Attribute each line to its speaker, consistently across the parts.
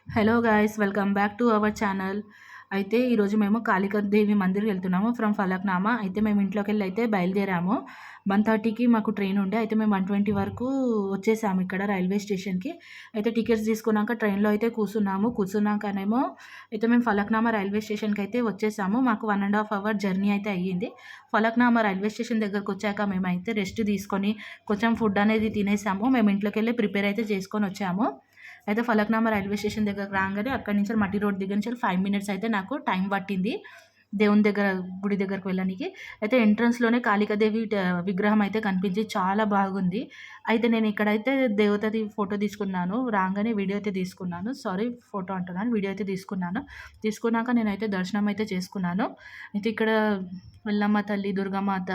Speaker 1: Hello guys, welcome back to our channel. అయితే ఈరోజు మేము కాళికాదేవి మందిర్కి వెళ్తున్నాము ఫ్రమ్ ఫలక్నామా. అయితే మేము ఇంట్లోకి వెళ్ళి అయితే బయలుదేరాము. 1:30కి మాకు ట్రైన్ ఉండే. అయితే మేము 1:20 వరకు వచ్చేసాము ఇక్కడ రైల్వే స్టేషన్కి. అయితే టికెట్స్ తీసుకున్నాక ట్రైన్లో అయితే కూర్చున్నాకనేమో అయితే మేము ఫలక్నామా రైల్వే స్టేషన్కి అయితే వచ్చేసాము. మాకు 1.5 అవర్ జర్నీ అయితే అయ్యింది. ఫలక్నామా రైల్వే స్టేషన్ దగ్గరకు వచ్చాక మేమైతే రెస్ట్ తీసుకొని కొంచెం ఫుడ్ అనేది తినేసాము. మేము ఇంట్లోకి వెళ్ళి ప్రిపేర్ అయితే చేసుకొని వచ్చాము. అయితే ఫలక్నామా రైల్వే స్టేషన్ దగ్గరకు రాగానే అక్కడి నుంచి మట్టి రోడ్ దగ్గర నుంచి 5 మినిట్స్ అయితే నాకు టైం పట్టింది దేవుని దగ్గర, గుడి దగ్గరకు వెళ్ళడానికి. అయితే ఎంట్రన్స్లోనే కాళికాదేవి విగ్రహం అయితే కనిపించి చాలా బాగుంది. అయితే నేను ఇక్కడైతే దేవతది ఫోటో తీసుకున్నాను. రాగానే వీడియో అయితే తీసుకున్నాను. సారీ, ఫోటో అంటున్నాను, వీడియో అయితే తీసుకున్నాను. తీసుకున్నాక నేనైతే దర్శనం అయితే చేసుకున్నాను. అయితే ఇక్కడ ఎల్లమ్మ తల్లి, దుర్గామాత,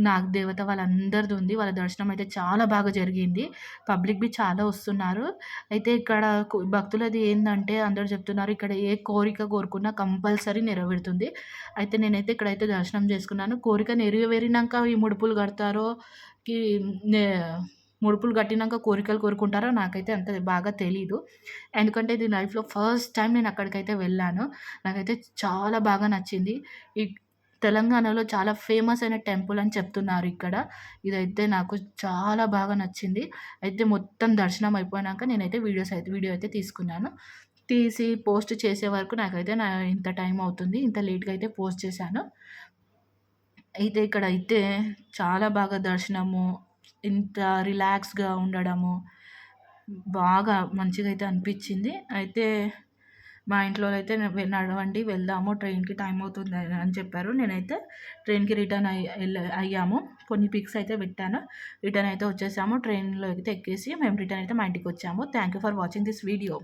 Speaker 1: నాగదేవత వాళ్ళందరిది ఉంది. వాళ్ళ దర్శనం అయితే చాలా బాగా జరిగింది. పబ్లిక్ బి చాలా వస్తున్నారు. అయితే ఇక్కడ భక్తులది ఏందంటే అందరూ చెప్తున్నారు, ఇక్కడ ఏ కోరిక కోరుకున్నా కంపల్సరీ నెరవేరుతుంది. అయితే నేనైతే ఇక్కడైతే దర్శనం చేసుకున్నాను. కోరిక నెరవేరినాక ఈ ముడుపులు కడతారో కి నే ముడుపులు కట్టినాక కోరికలు కోరుకుంటారో నాకైతే అంత బాగా తెలీదు. ఎందుకంటే ఇది లైఫ్‌లో ఫస్ట్ టైం నేను అక్కడికైతే వెళ్ళాను. నాకైతే చాలా బాగా నచ్చింది. ఈ తెలంగాణలో చాలా ఫేమస్ అయిన టెంపుల్ అని చెప్తున్నారు ఇక్కడ. ఇదైతే నాకు చాలా బాగా నచ్చింది. అయితే మొత్తం దర్శనం అయిపోయినాక నేనైతే వీడియో అయితే తీసుకున్నాను. తీసి పోస్ట్ చేసే వరకు నాకైతే ఇంత టైం అవుతుంది. ఇంత లేట్‌గా అయితే పోస్ట్ చేశాను. అయితే ఇక్కడైతే చాలా బాగా దర్శనము, ఇంత రిలాక్స్‌గా ఉండడము, బాగా మంచిగా అయితే అనిపించింది. అయితే మా ఇంట్లో అయితే నడవండి వెళ్దాము, ట్రైన్‌కి టైం అవుతుంది అని చెప్పారు. నేనైతే ట్రైన్‌కి రిటర్న్ అయ్యాము. కొన్ని పిక్స్ అయితే పెట్టాను. రిటర్న్ అయితే వచ్చేసాము. ట్రైన్‌లో అయితే ఎక్కేసి మేము రిటర్న్ అయితే మా ఇంటికి వచ్చాము. Thank you for watching this video.